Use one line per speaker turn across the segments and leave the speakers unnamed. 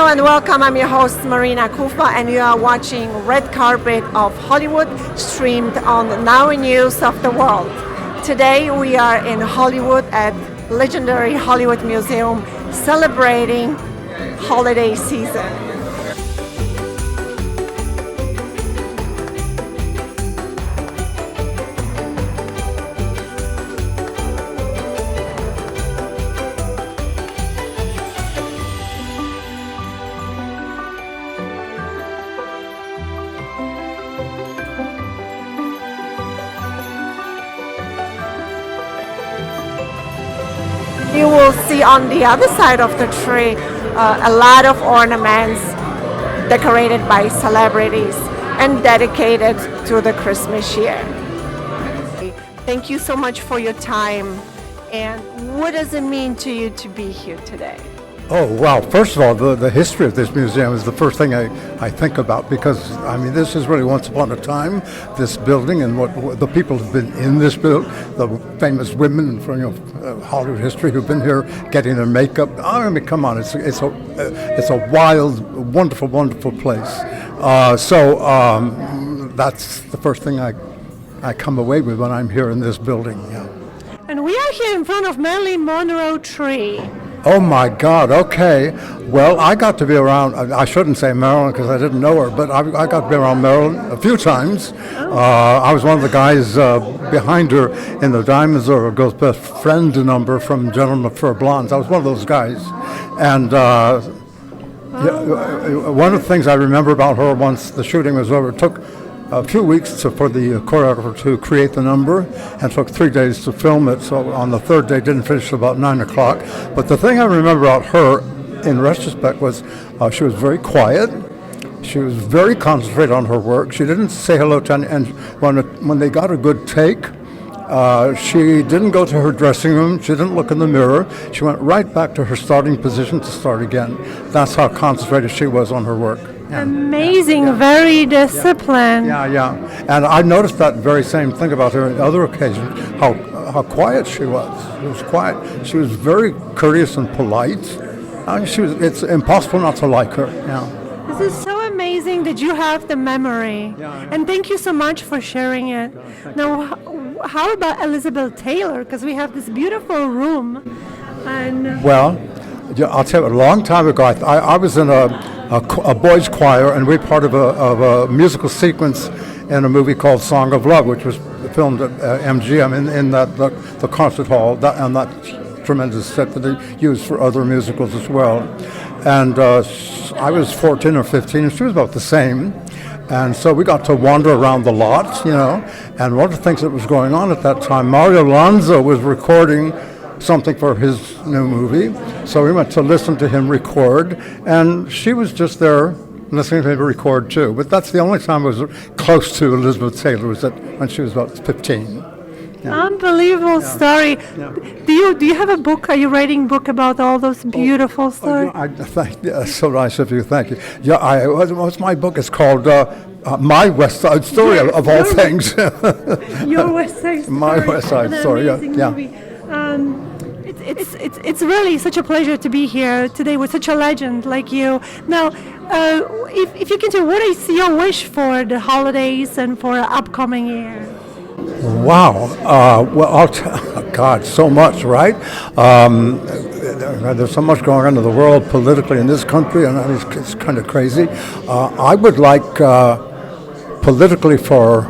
and welcome. I'm your host Marina Kufa, and you are watching Red Carpet of Hollywood, streamed on Now News of the World. Today we are in Hollywood at legendary Hollywood Museum celebrating holiday season. You will see on the other side of the tree a lot of ornaments decorated by celebrities and dedicated to the Christmas year. Thank you so much for your time. And what does it mean to you to be here today?
Oh, well, first of all, the history of this museum is the first thing I think about, because, I mean, this is really once upon a time, this building, and what the people who've been in this building, the famous women from Hollywood history who've been here getting their makeup. I mean, come on, it's a wild, wonderful, wonderful place. So that's the first thing I come away with when I'm here in this building. Yeah.
And we are here in front of Marilyn Monroe tree.
Oh my God, okay. Well, I got to be around, I shouldn't say Marilyn because I didn't know her, but I got to be around Marilyn a few times. I was one of the guys behind her in the Diamonds Are a Girl's Best Friend number from Gentlemen Prefer Blondes. I was one of those guys. And one of the things I remember about her once the shooting was over, it took a few weeks for the choreographer to create the number, and took 3 days to film it. So on the third day, didn't finish till about 9 o'clock. But the thing I remember about her, in retrospect, was she was very quiet. She was very concentrated on her work. She didn't say hello to anyone. And when they got a good take, she didn't go to her dressing room. She didn't look in the mirror. She went right back to her starting position to start again. That's how concentrated she was on her work. Yeah.
Amazing, yeah. Very disciplined.
Yeah. And I noticed that very same thing about her on other occasions, how quiet she was. She was quiet. She was very courteous and polite. It's impossible not to like her. Yeah.
This is so amazing that you have the memory. Yeah. And thank you so much for sharing it. Now, how about Elizabeth Taylor? Because we have this beautiful room. And
well, I'll tell you, a long time ago, I was in a boys' choir, and we're part of a musical sequence in a movie called Song of Love, which was filmed at MGM in the concert hall, and that tremendous set that they used for other musicals as well. And I was 14 or 15, and she was about the same. And so we got to wander around the lot, and one of the things that was going on at that time, Mario Lanza was recording something for his new movie, so we went to listen to him record, and she was just there listening to him record too. But that's the only time I was close to Elizabeth Taylor, was that when she was about 15. Yeah.
Unbelievable story. Yeah. Do you have a book? Are you writing a book about all those beautiful stories?
So nice of you. Thank you. Yeah, what's my book? It's called My West Side Story, yes, of all things.
Your West Side Story.
My West Side Story. Yeah.
Movie. It's really such a pleasure to be here today with such a legend like you. Now, if you can tell, what is your wish for the holidays and for the upcoming year?
Wow. God, so much, right? There's so much going on in the world politically in this country, and it's kind of crazy. I would like politically for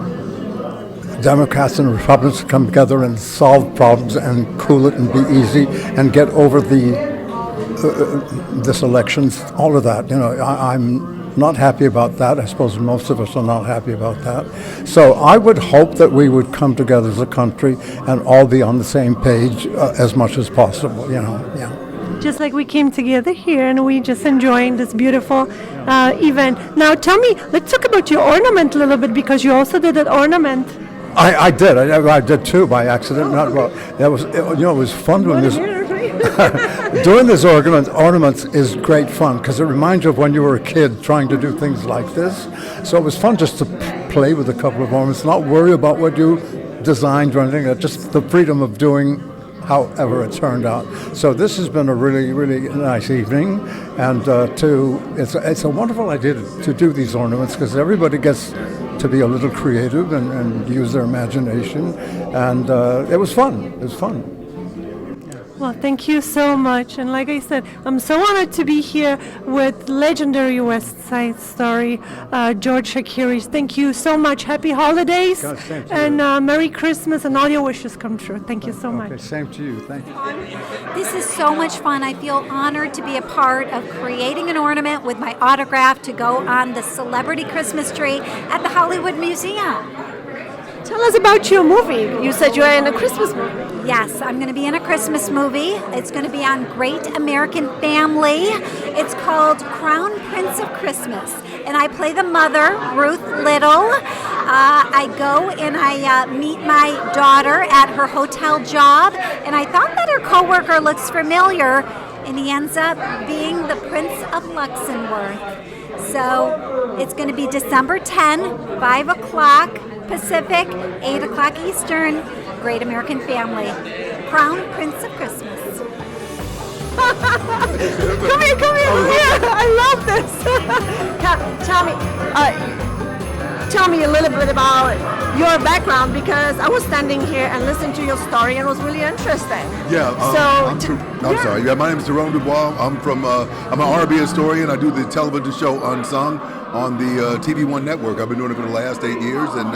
Democrats and Republicans to come together and solve problems and cool it and be easy and get over this elections, all of that. I'm not happy about that. I suppose most of us are not happy about that. So I would hope that we would come together as a country and all be on the same page as much as possible, yeah.
Just like we came together here and we just enjoying this beautiful event. Now tell me, let's talk about your ornament a little bit, because you also did that ornament.
I did. I did too by accident. Not well. That was, it was fun doing this. Doing this ornaments is great fun, because it reminds you of when you were a kid trying to do things like this. So it was fun just to play with a couple of ornaments, not worry about what you designed or anything. Just the freedom of doing however it turned out. So this has been a really, really nice evening, and it's a wonderful idea to do these ornaments because everybody gets to be a little creative and use their imagination, and it was fun. It was fun.
Well, thank you so much. And like I said, I'm so honored to be here with legendary West Side Story, George Chakiris. Thank you so much. Happy holidays.
God, same to
and
you.
Merry Christmas and all your wishes come true. Thank you so
Okay,
much.
same to you. Thank you.
This is so much fun. I feel honored to be a part of creating an ornament with my autograph to go on the celebrity Christmas tree at the Hollywood Museum.
Tell us about your movie. You said you are in a Christmas movie.
Yes, I'm going to be in a Christmas movie. It's going to be on Great American Family. It's called Crown Prince of Christmas. And I play the mother, Ruth Little. I go and I meet my daughter at her hotel job. And I thought that her coworker looks familiar. And he ends up being the Prince of Luxembourg. So it's going to be December 10, 5 o'clock Pacific, 8 o'clock Eastern. Great American Family. Crown Prince of Christmas.
Come here. I love this. Tell me a little bit about your background because I was standing here and listening to your story and it was really interesting.
Yeah, I'm sorry. Yeah, my name is Tyrone Dubois. I'm an R&B historian. I do the television show Unsung on the TV One network. I've been doing it for the last 8 years, and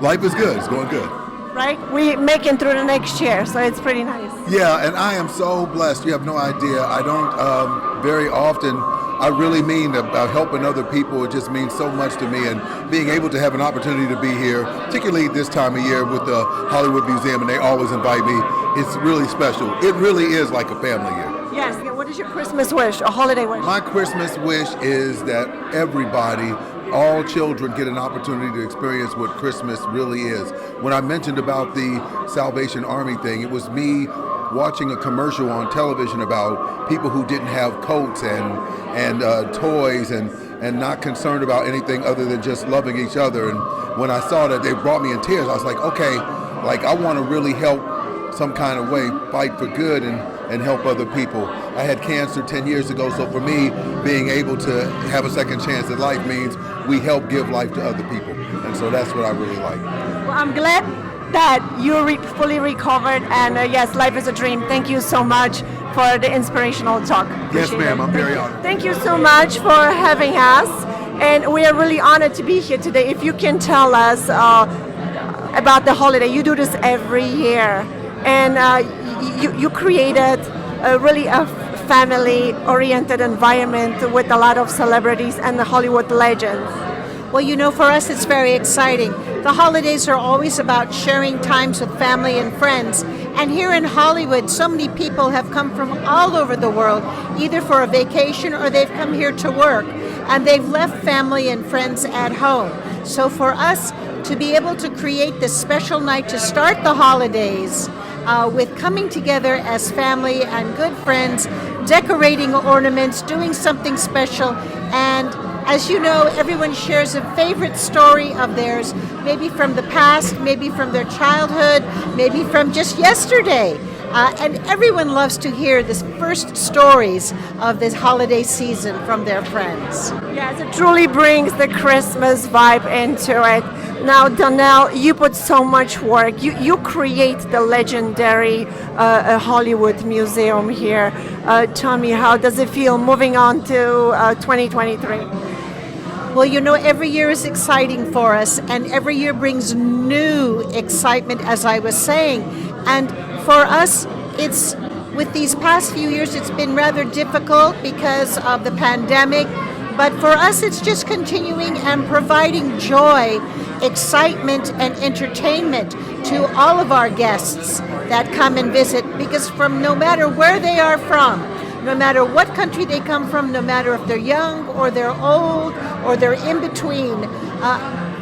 life is good. It's going good.
Right? We making through the next year, so it's pretty nice.
Yeah, and I am so blessed. You have no idea. I don't very often. I really mean about helping other people. It just means so much to me, and being able to have an opportunity to be here, particularly this time of year with the Hollywood Museum, and they always invite me. It's really special. It really is like a family here.
Yes. What is your Christmas wish, a holiday wish?
My Christmas wish is that everybody, all children, get an opportunity to experience what Christmas really is. When I mentioned about the Salvation Army thing, it was me watching a commercial on television about people who didn't have coats and toys and not concerned about anything other than just loving each other. And when I saw that, they brought me in tears. I was like, okay, like I want to really help some kind of way, fight for good and help other people. I had cancer 10 years ago, so for me, being able to have a second chance at life means we help give life to other people. And so that's what I really like.
Well, I'm glad that you're fully recovered, and yes, life is a dream. Thank you so much for the inspirational talk.
Yes,
Appreciate
ma'am,
it.
I'm very honored.
Thank you so much for having us, and we are really honored to be here today. If you can tell us about the holiday, you do this every year, and you created really a family-oriented environment with a lot of celebrities and the Hollywood legends.
Well, you know, for us it's very exciting. The holidays are always about sharing times with family and friends. And here in Hollywood, so many people have come from all over the world, either for a vacation or they've come here to work. And they've left family and friends at home. So for us to be able to create this special night to start the holidays with coming together as family and good friends, decorating ornaments, doing something special, and as you know, everyone shares a favorite story of theirs, maybe from the past, maybe from their childhood, maybe from just yesterday. And everyone loves to hear the first stories of this holiday season from their friends.
Yes, it truly brings the Christmas vibe into it. Now, Donelle, you put so much work. You create the legendary Hollywood Museum here. Tell me, how does it feel moving on to 2023?
Well, you know, every year is exciting for us, and every year brings new excitement, as I was saying. And for us, it's with these past few years, it's been rather difficult because of the pandemic. But for us, it's just continuing and providing joy, excitement, and entertainment to all of our guests that come and visit. Because from no matter where they are from, no matter what country they come from, no matter if they're young or they're old or they're in between,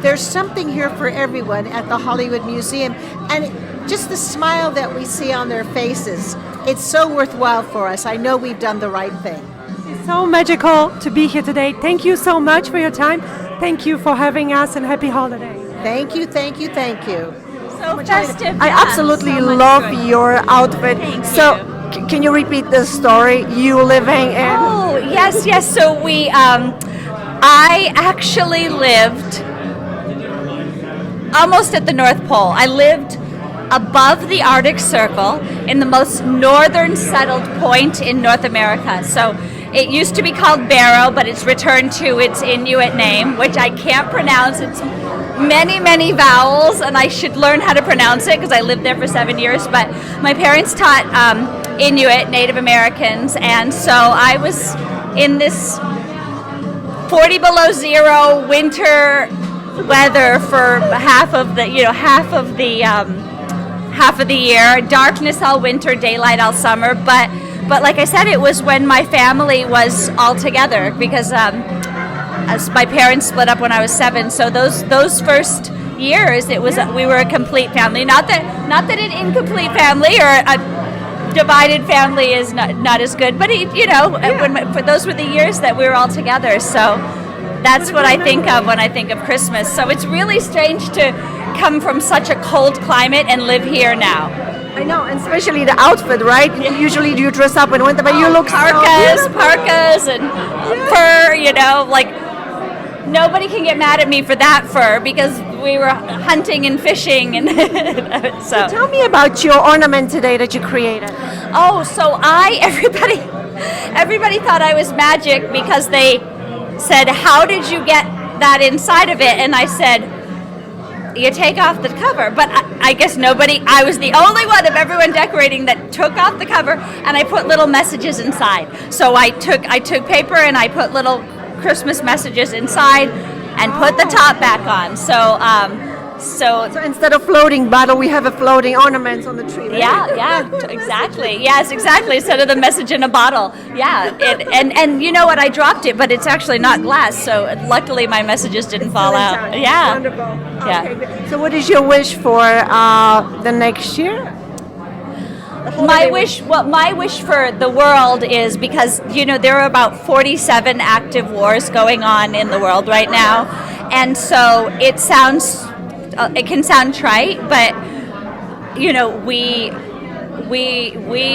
there's something here for everyone at the Hollywood Museum. And just the smile that we see on their faces, it's so worthwhile for us. I know we've done the right thing.
It's so magical to be here today. Thank you so much for your time. Thank you for having us, and happy holidays.
Thank you, thank you, thank you.
much.
festive.
I
yeah,
absolutely
so much
love
good.
your outfit.
Thank
So, can you repeat the story? You living in?
Oh, yes. So I actually lived almost at the North Pole. I lived above the Arctic Circle in the most northern settled point in North America. So it used to be called Barrow, but it's returned to its Inuit name, which I can't pronounce. It's many vowels, and I should learn how to pronounce it because I lived there for 7 years. But my parents taught Inuit, Native Americans, and so I was in this 40 below zero winter weather for half of the year. Darkness all winter, daylight all summer. But like I said, it was when my family was all together because as my parents split up when I was 7. So those first years, we were a complete family. Not that an incomplete family or a divided family is not as good, but those were the years that we were all together. So that's what I think of when I think of Christmas. So it's really strange to come from such a cold climate and live here now.
I know, and especially the outfit, right? Usually you dress up in winter, but you look
parkas and fur, like nobody can get mad at me for that fur because we were hunting and fishing and so.
Tell me about your ornament today that you created.
Oh, so everybody thought I was magic because they said, "How did you get that inside of it?" And I said, "You take off the cover." But I guess I was the only one of everyone decorating that took off the cover, and I put little messages inside. So I took paper and I put little Christmas messages inside and put the top back on. So
instead of floating bottle, we have a floating ornament on the tree. Right?
Yeah, exactly. Yes, exactly. Instead of the message in a bottle. Yeah, and you know what? I dropped it, but it's actually not glass. So luckily, my messages didn't fall out. Yeah.
Wonderful.
Yeah.
Okay, good. So what is your wish for the next year?
My wish for the world is because there are about 47 active wars going on in the world right now, and so it can sound trite, but we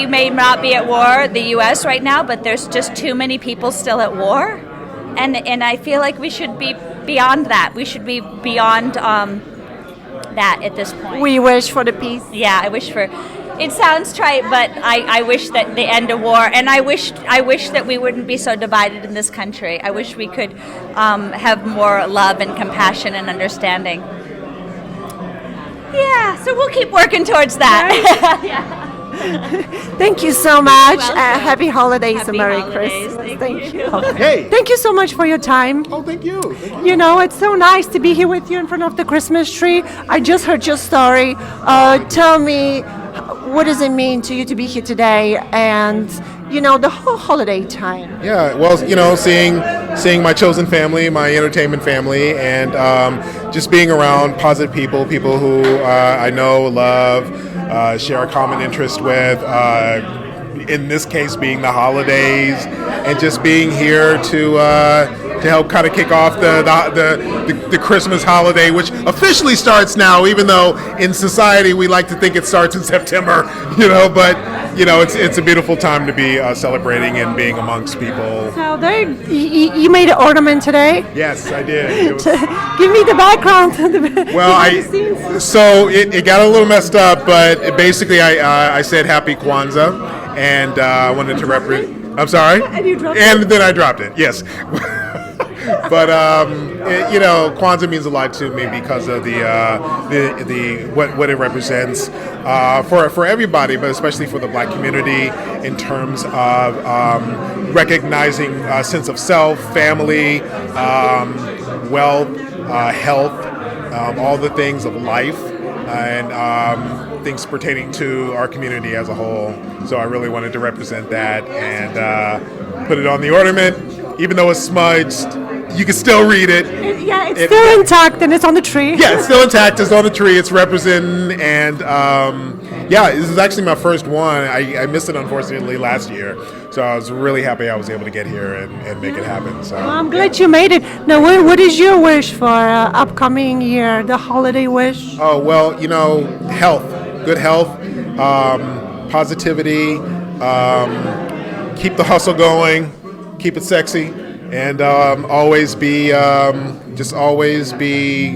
may not be at war, the U.S. right now, but there's just too many people still at war, and I feel like we should be beyond that. We should be beyond that at this point.
We wish for the peace.
Yeah, I wish for. It sounds trite, but I wish that the end of war, and I wish that we wouldn't be so divided in this country. I wish we could have more love and compassion and understanding. Yeah, so we'll keep working towards that. Yeah.
Thank you so much.
welcome.
Happy holidays
Happy
and Merry
holidays.
Christmas.
Thank you.
Hey.
Thank you so much for your time.
Oh, thank you.
It's so nice to be here with you in front of the Christmas tree. I just heard your story. Tell me, what does it mean to you to be here today and, the whole holiday time?
Yeah, well, seeing my chosen family, my entertainment family, and just being around positive people who I know, love, share a common interest with, in this case being the holidays, and just being here to help kind of kick off the Christmas holiday, which officially starts now, even though in society we like to think it starts in September, but it's a beautiful time to be celebrating and being amongst people.
So you made an ornament today?
Yes, I did.
Give me the background.
Well, it got a little messed up, but basically I said Happy Kwanzaa, and I wanted to represent. I'm sorry.
And you dropped
it. Then I dropped it. Yes. But Kwanzaa means a lot to me because of the what it represents for everybody, but especially for the Black community in terms of recognizing a sense of self, family, wealth, health, all the things of life, and things pertaining to our community as a whole. So I really wanted to represent that and put it on the ornament, even though it's smudged. you can still read it.
It's still intact and it's on the tree.
Yeah, it's still intact. It's on the tree. It's representing, and this is actually my first one. I missed it unfortunately last year, so I was really happy I was able to get here and make it happen. So
Well, I'm glad you made it. Now, what is your wish for upcoming year? The holiday wish?
Oh well, health, good health, positivity. Keep the hustle going, keep it sexy, and always be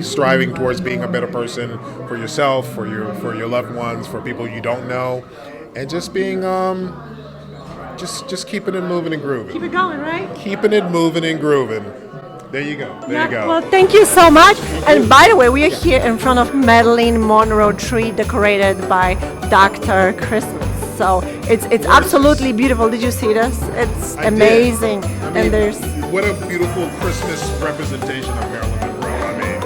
striving towards being a better person for yourself, for your loved ones, for people you don't know, and just being just keeping it moving and grooving.
Keep it going, right?
Keeping it moving and grooving. There you go. There you go.
Well, thank you so much. And by the way, we are here in front of Marilyn Monroe tree decorated by Dr. Christmas. So it's absolutely beautiful. Did you see this? It's amazing. And there's
what a beautiful Christmas representation of Marilyn Monroe. I mean,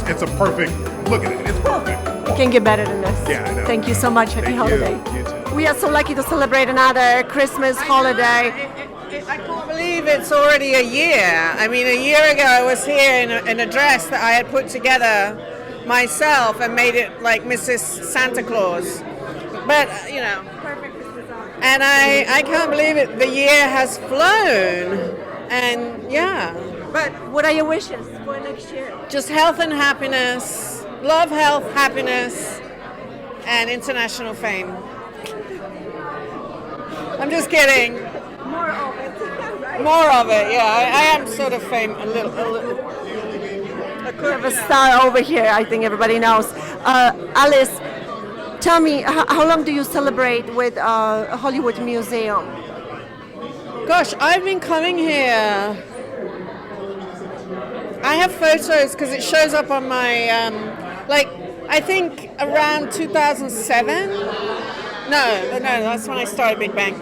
it's a perfect look at it. It's perfect.
Can't get better than this.
Yeah, I know.
Thank you so much. Happy
Thank
holiday.
You too.
We are so lucky to celebrate another Christmas holiday.
I can't believe it's already a year. I mean, a year ago I was here in a dress that I had put together myself and made it like Mrs. Santa Claus. But, and I can't believe it. The year has flown. And yeah.
But what are your wishes for next year?
Just health and happiness. Love, health, happiness, and international fame. I'm just kidding.
More of it. Right?
More of it, yeah. I am sort of famous, a little.
We have a star over here, I think everybody knows. Alice, tell me, how long do you celebrate with Hollywood Museum?
Gosh, I've been coming here. I have photos because it shows up on my, I think around 2007. No, that's when I started Big Bang.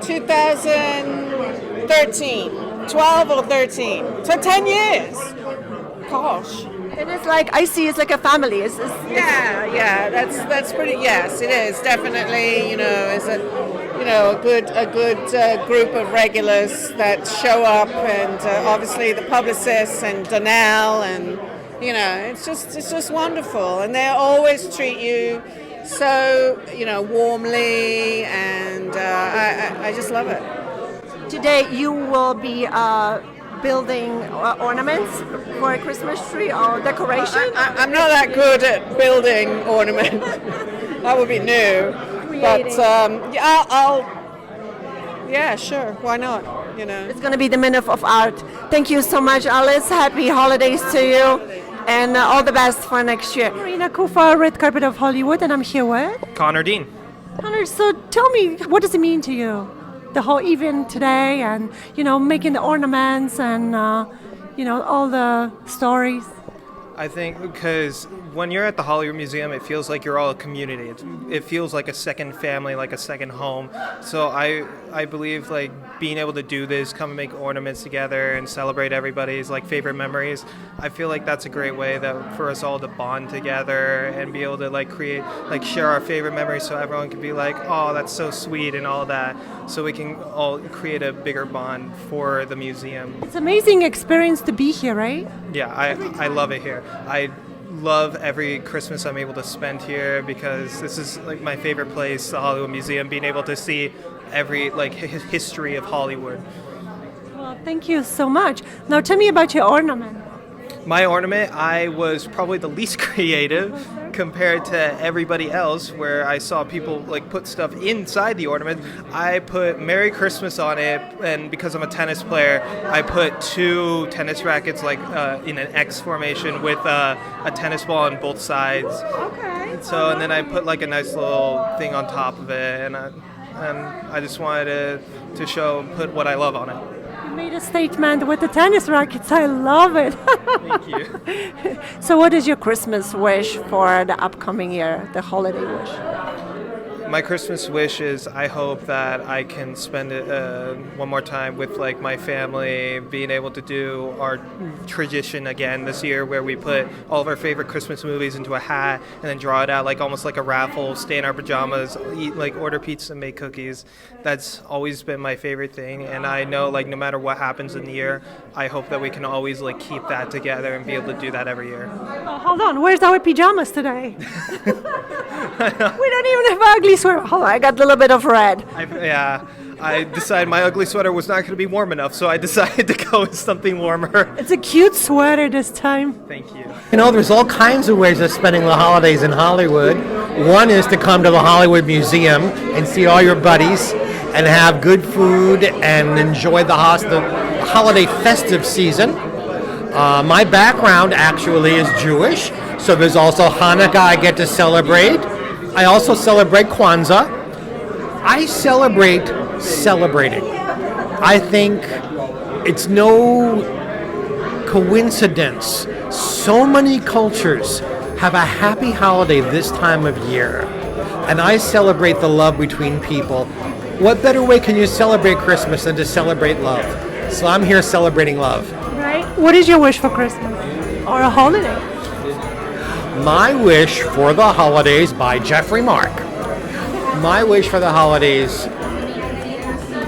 2013, 12 or 13. So 10 years. Gosh.
And it's like, I see it's like a family.
Yeah, that's pretty, yes, it is. Definitely, it's a good group of regulars that show up, and obviously the publicists and Donelle, and, it's just wonderful. And they always treat you so, warmly, and I just love it.
Today you will be building ornaments for a Christmas tree or decoration?
I'm not that good at building ornaments. That would be new.
Creating.
But yeah, sure. Why not?
It's going to be the Minute of Art. Thank you so much, Alice. Happy holidays to you. And all the best for next year.
Marina Kufa, Red Carpet of Hollywood, and I'm here with
Connor Dean.
Connor. So tell me, what does it mean to you? The whole event today, and making the ornaments, and all the stories.
I think because when you're at the Hollywood Museum, it feels like you're all a community. It feels like a second family, like a second home. So I believe like being able to do this, come and make ornaments together and celebrate everybody's like favorite memories. I feel like that's a great way that for us all to bond together and be able to like create, like share our favorite memories, so everyone can be like, oh, that's so sweet and all that. So we can all create a bigger bond for the museum.
It's an amazing experience to be here, right?
Yeah, I love it here. I love every Christmas I'm able to spend here because this is like my favorite place, the Hollywood Museum, being able to see every like history of Hollywood.
Well, thank you so much. Now tell me about your ornament.
My ornament, I was probably the least creative compared to everybody else, where I saw people like put stuff inside the ornament. I put Merry Christmas on it, and because I'm a tennis player, I put 2 tennis rackets like in an X formation with a tennis ball on both sides.
Okay.
So, and then I put like a nice little thing on top of it, and I just wanted to put what I love on it.
You made a statement with the tennis rackets. I love it.
Thank you.
So what is your Christmas wish for the upcoming year, the holiday wish?
My Christmas wish is I hope that I can spend it one more time with like my family, being able to do our tradition again this year where we put all of our favorite Christmas movies into a hat and then draw it out like almost like a raffle, stay in our pajamas, eat like order pizza and make cookies. That's always been my favorite thing, and I know like no matter what happens in the year, I hope that we can always like keep that together and be able to do that every year.
Oh, hold on, where's our pajamas today? We don't even have ugly sweater. Hold on, I got a little bit of red.
I decided my ugly sweater was not going to be warm enough, so I decided to go with something warmer.
It's a cute sweater this time.
Thank you.
You know, there's all kinds of ways of spending the holidays in Hollywood. One is to come to the Hollywood Museum and see all your buddies and have good food and enjoy the holiday festive season. My background actually is Jewish, so there's also Hanukkah I get to celebrate. I also celebrate Kwanzaa. I celebrate celebrating. I think it's no coincidence. So many cultures have a happy holiday this time of year, and I celebrate the love between people. What better way can you celebrate Christmas than to celebrate love? So I'm here celebrating love.
Right? What is your wish for Christmas or a holiday?
My wish for the holidays by Geoffrey Mark. My wish for the holidays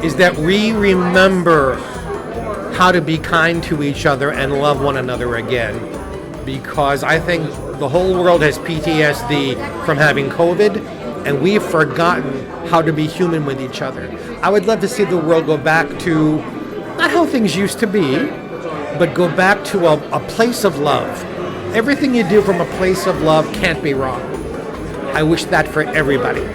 is that we remember how to be kind to each other and love one another again. Because I think the whole world has PTSD from having COVID, and we've forgotten how to be human with each other. I would love to see the world go back to, not how things used to be, but go back to a place of love. Everything you do from a place of love can't be wrong. I wish that for everybody.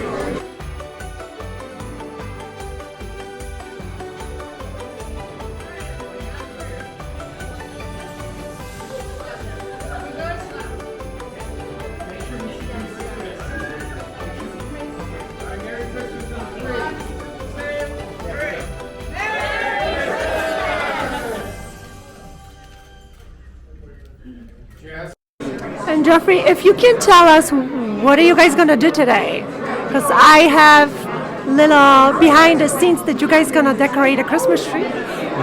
And Geoffrey, if you can tell us, what are you guys gonna do today? Because I have little behind the scenes that you guys gonna decorate a Christmas tree.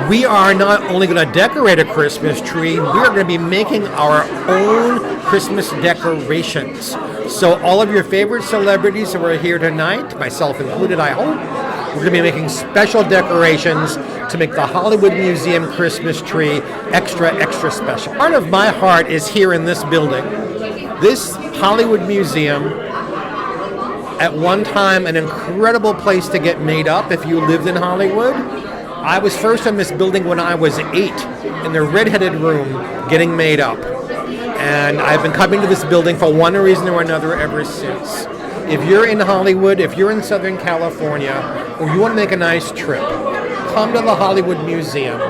We are not only going to decorate a Christmas tree, we're going to be making our own Christmas decorations. So all of your favorite celebrities who are here tonight, myself included, I hope, we're going to be making special decorations to make the Hollywood Museum Christmas tree extra, extra special. Part of my heart is here in this building. This Hollywood Museum, at one time an incredible place to get made up if you lived in Hollywood. I was first in this building when I was 8 in the redheaded room getting made up. And I've been coming to this building for one reason or another ever since. If you're in Hollywood, if you're in Southern California, or you want to make a nice trip, come to the Hollywood Museum.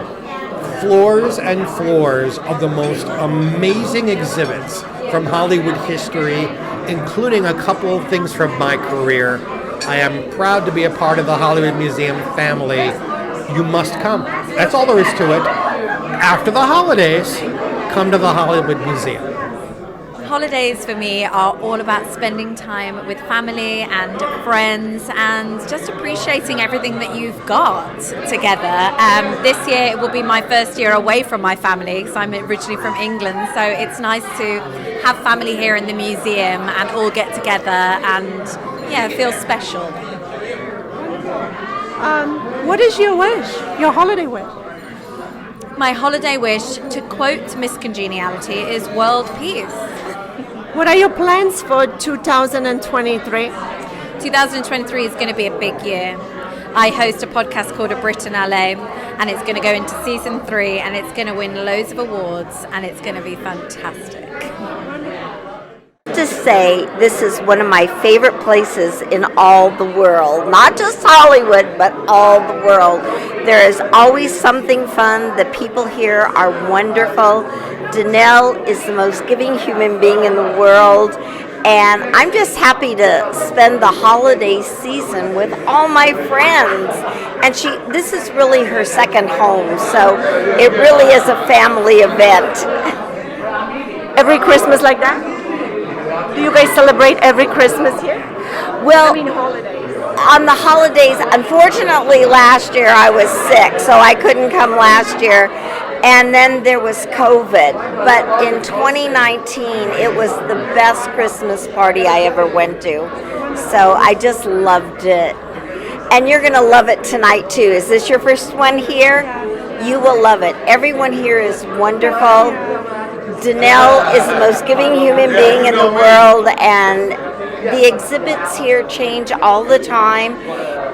Floors and floors of the most amazing exhibits from Hollywood history, including a couple of things from my career. I am proud to be a part of the Hollywood Museum family. You must come. That's all there is to it. After the holidays, come to the Hollywood Museum.
Holidays for me are all about spending time with family and friends and just appreciating everything that you've got together. This year it will be my first year away from my family because I'm originally from England, so it's nice to have family here in the museum and all get together and it feels special.
What is your wish, your holiday wish?
My holiday wish, to quote Miss Congeniality, is world peace.
What are your plans for 2023?
2023 is going to be a big year. I host a podcast called A Brit in LA, and it's going to go into season 3, and it's going to win loads of awards, and it's going to be fantastic.
To say this is one of my favorite places in all the world, not just Hollywood, but all the world. There is always something fun. The people here are wonderful. Donelle is the most giving human being in the world, and I'm just happy to spend the holiday season with all my friends. And this is really her second home, so it really is a family event.
Every Christmas like that? Do you guys celebrate every Christmas here?
Well,
Holidays.
on the holidays, unfortunately last year I was sick, so I couldn't come last year. And then there was COVID. But in 2019, it was the best Christmas party I ever went to. So I just loved it. And you're going to love it tonight, too. Is this your first one here? You will love it. Everyone here is wonderful. Donelle is the most giving human being in the world, and the exhibits here change all the time,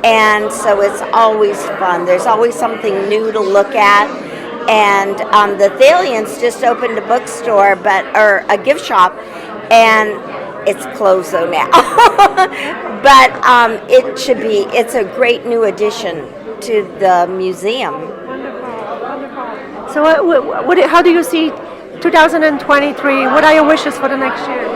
and so it's always fun. There's always something new to look at. And the Thalians just opened a bookstore, or a gift shop, and it's closed though now. But it's a great new addition to the museum.
So how do you see 2023? What are your wishes for the next year?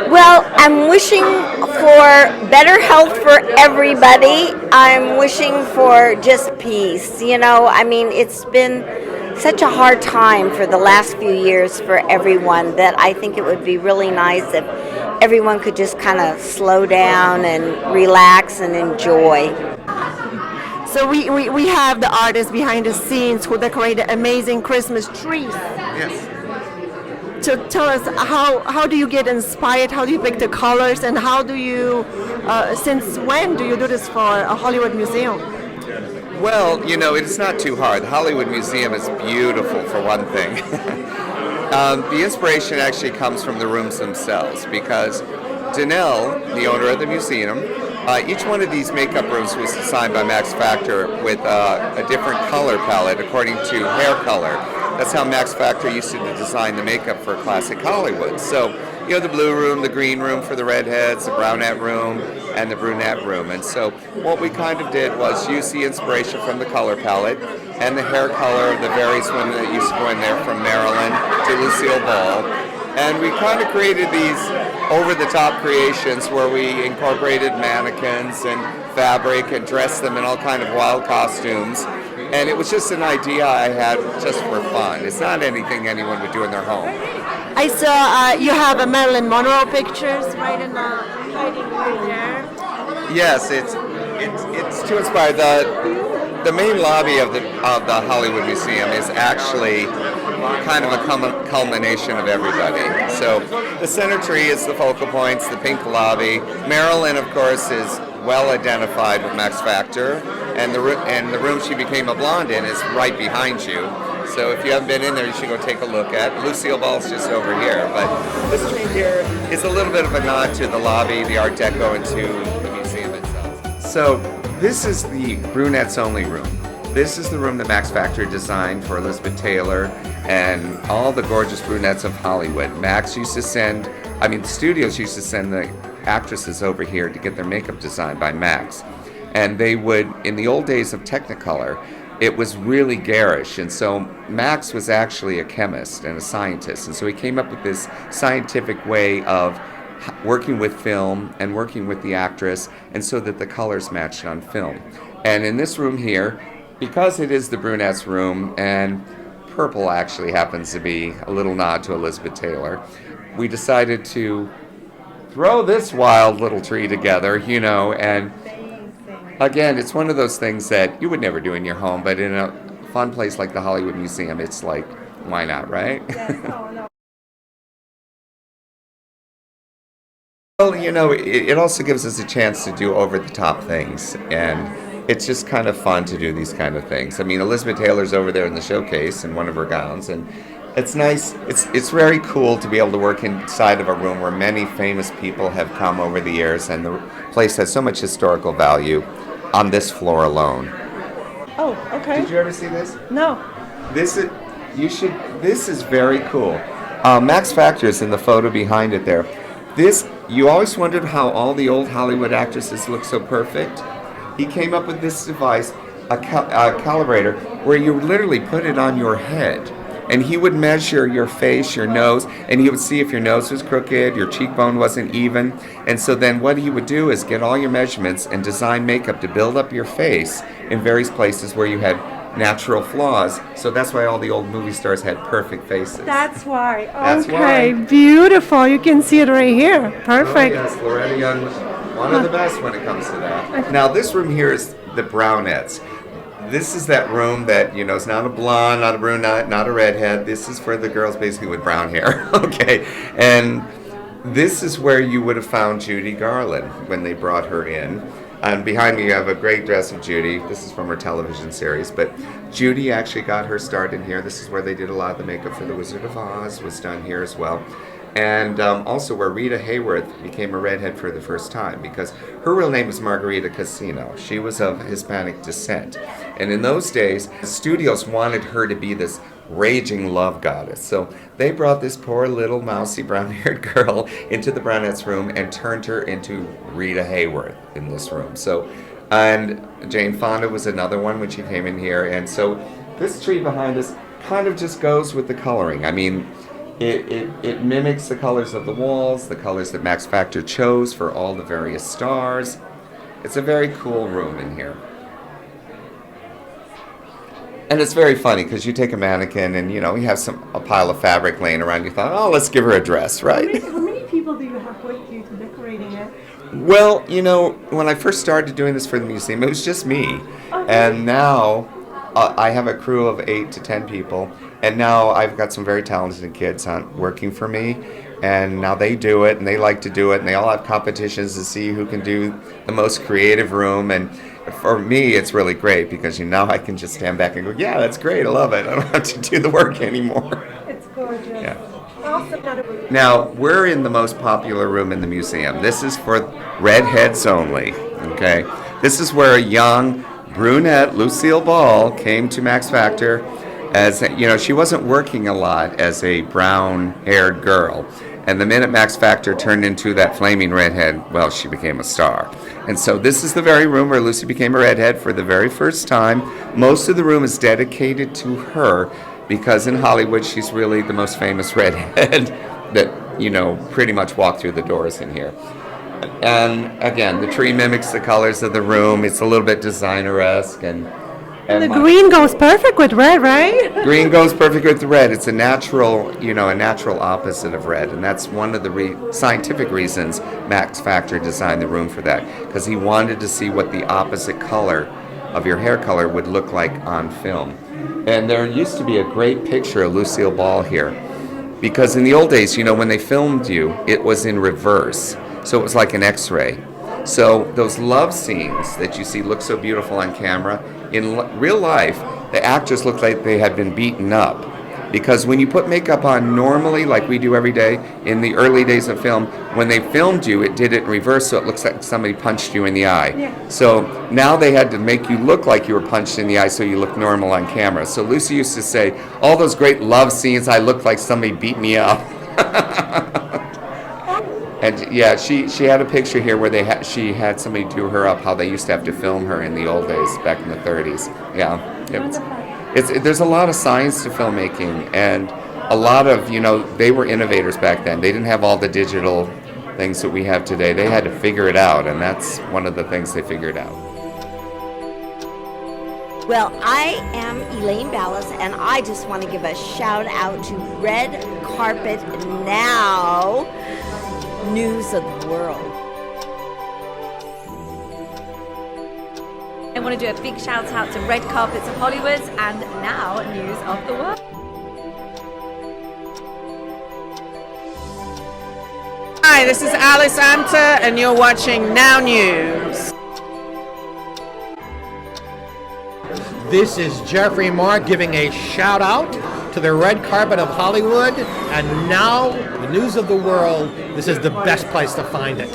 Well, I'm wishing for better health for everybody. I'm wishing for just peace. It's been such a hard time for the last few years for everyone that I think it would be really nice if everyone could just kind of slow down and relax and enjoy.
So we have the artists behind the scenes who decorated amazing Christmas trees.
Yes.
So tell us, how do you get inspired? How do you pick the colors? And how do you, since when do you do this for a Hollywood museum?
Well, it's not too hard. The Hollywood Museum is beautiful, for one thing. The inspiration actually comes from the rooms themselves, because Donelle, the owner of the museum, each one of these makeup rooms was designed by Max Factor with a different color palette according to hair color. That's how Max Factor used to design the makeup for classic Hollywood. So, the blue room, the green room for the redheads, the brunette room, and the brunette room. And so what we kind of did was use the inspiration from the color palette and the hair color of the various women that used to go in there, from Marilyn to Lucille Ball. And we kind of created these over-the-top creations where we incorporated mannequins and fabric and dressed them in all kind of wild costumes. And it was just an idea I had just for fun. It's not anything anyone would do in their home.
I saw you have a Marilyn Monroe pictures right in the hiding right there.
Yes, it's to inspire. The main lobby of the Hollywood Museum is actually kind of a culmination of everybody. So the center tree is the focal points, the pink lobby. Marilyn, of course, is well identified with Max Factor, and the room she became a blonde in is right behind you. So if you haven't been in there, you should go take a look at. Lucille Ball's just over here, but this tree here is a little bit of a nod to the lobby, the Art Deco, and to the museum itself. So this is the brunettes only room. This is the room that Max Factor designed for Elizabeth Taylor and all the gorgeous brunettes of Hollywood. Max used to the studios used to send the actresses over here to get their makeup designed by Max. And they would, in the old days of Technicolor, it was really garish, and so Max was actually a chemist and a scientist, and so he came up with this scientific way of working with film and working with the actress, and so that the colors matched on film. And in this room here, because it is the brunette's room, and purple actually happens to be a little nod to Elizabeth Taylor, we decided to throw this wild little tree together, and again, it's one of those things that you would never do in your home, but in a fun place like the Hollywood Museum, it's like, why not, right? Well, it also gives us a chance to do over-the-top things, and it's just kind of fun to do these kind of things. Elizabeth Taylor's over there in the showcase in one of her gowns, and it's nice. It's very cool to be able to work inside of a room where many famous people have come over the years, and the place has so much historical value on this floor alone.
Oh, okay.
Did you ever see this?
No.
This is very cool. Max Factor is in the photo behind it there. You always wondered how all the old Hollywood actresses look so perfect. He came up with this device, a calibrator, where you literally put it on your head. And he would measure your face, your nose, and he would see if your nose was crooked, your cheekbone wasn't even. And so then what he would do is get all your measurements and design makeup to build up your face in various places where you had natural flaws. So that's why all the old movie stars had perfect faces.
That's why.
That's
Okay,
why.
beautiful. You can see it right here. Perfect.
Oh, yes, Loretta Young, one of the best when it comes to that. Now, this room here is the Brownettes. This is that room that, is not a blonde, not a brunette, not a redhead. This is for the girls basically with brown hair. Okay. And this is where you would have found Judy Garland when they brought her in. And behind me you have a great dress of Judy. This is from her television series. But Judy actually got her start in here. This is where they did a lot of the makeup for The Wizard of Oz, was done here as well. And also where Rita Hayworth became a redhead for the first time, because her real name was Margarita Casino. She was of Hispanic descent. And in those days, the studios wanted her to be this raging love goddess. So they brought this poor little mousy brown-haired girl into the Brownettes room and turned her into Rita Hayworth in this room. So, and Jane Fonda was another one when she came in here. And so this tree behind us kind of just goes with the coloring. I mean, it mimics the colors of the walls, the colors that Max Factor chose for all the various stars. It's a very cool room in here. And it's very funny because you take a mannequin and, you have a pile of fabric laying around. You thought, oh, let's give her a dress, right?
How many people do you have with you to decorating it?
Well, when I first started doing this for the museum, it was just me. Okay. And now I have a crew of 8 to 10 people. And now I've got some very talented kids working for me. And now they do it, and they like to do it, and they all have competitions to see who can do the most creative room. And for me, it's really great because now I can just stand back and go, yeah, that's great, I love it. I don't have to do the work anymore.
It's gorgeous.
Yeah.
Awesome.
Now, we're in the most popular room in the museum. This is for redheads only, okay? This is where a young brunette, Lucille Ball, came to Max Factor as, she wasn't working a lot as a brown-haired girl. And the minute Max Factor turned into that flaming redhead, well, she became a star. And so this is the very room where Lucy became a redhead for the very first time. Most of the room is dedicated to her because in Hollywood, she's really the most famous redhead that, pretty much walked through the doors in here. And again, the tree mimics the colors of the room. It's a little bit designer-esque.
And the green goes perfect with red, right?
Green goes perfect with the red. It's a natural, a natural opposite of red. And that's one of the scientific reasons Max Factor designed the room for that. Because he wanted to see what the opposite color of your hair color would look like on film. And there used to be a great picture of Lucille Ball here. Because in the old days, when they filmed you, it was in reverse. So it was like an X-ray. So those love scenes that you see look so beautiful on camera, in real life, the actors looked like they had been beaten up. Because when you put makeup on normally, like we do every day, in the early days of film, when they filmed you, it did it in reverse, so it looks like somebody punched you in the eye. Yeah. So now they had to make you look like you were punched in the eye so you look normal on camera. So Lucy used to say, all those great love scenes, I looked like somebody beat me up. And yeah, she had a picture here where she had somebody do her up, how they used to have to film her in the old days, back in the 30s. Yeah, there's a lot of science to filmmaking, and a lot of, they were innovators back then. They didn't have all the digital things that we have today. They had to figure it out, and that's one of the things they figured out.
Well, I am Elaine Ballace, and I just want to give a shout out to Red Carpet Now News of the World.
I want to do a big shout out to Red Carpets of Hollywood and Now News of the World.
Hi, this is Alice Amter, and you're watching Now News.
This is Geoffrey Mark giving a shout out to the red carpet of Hollywood and Now the News of the World. This is the best place to find it.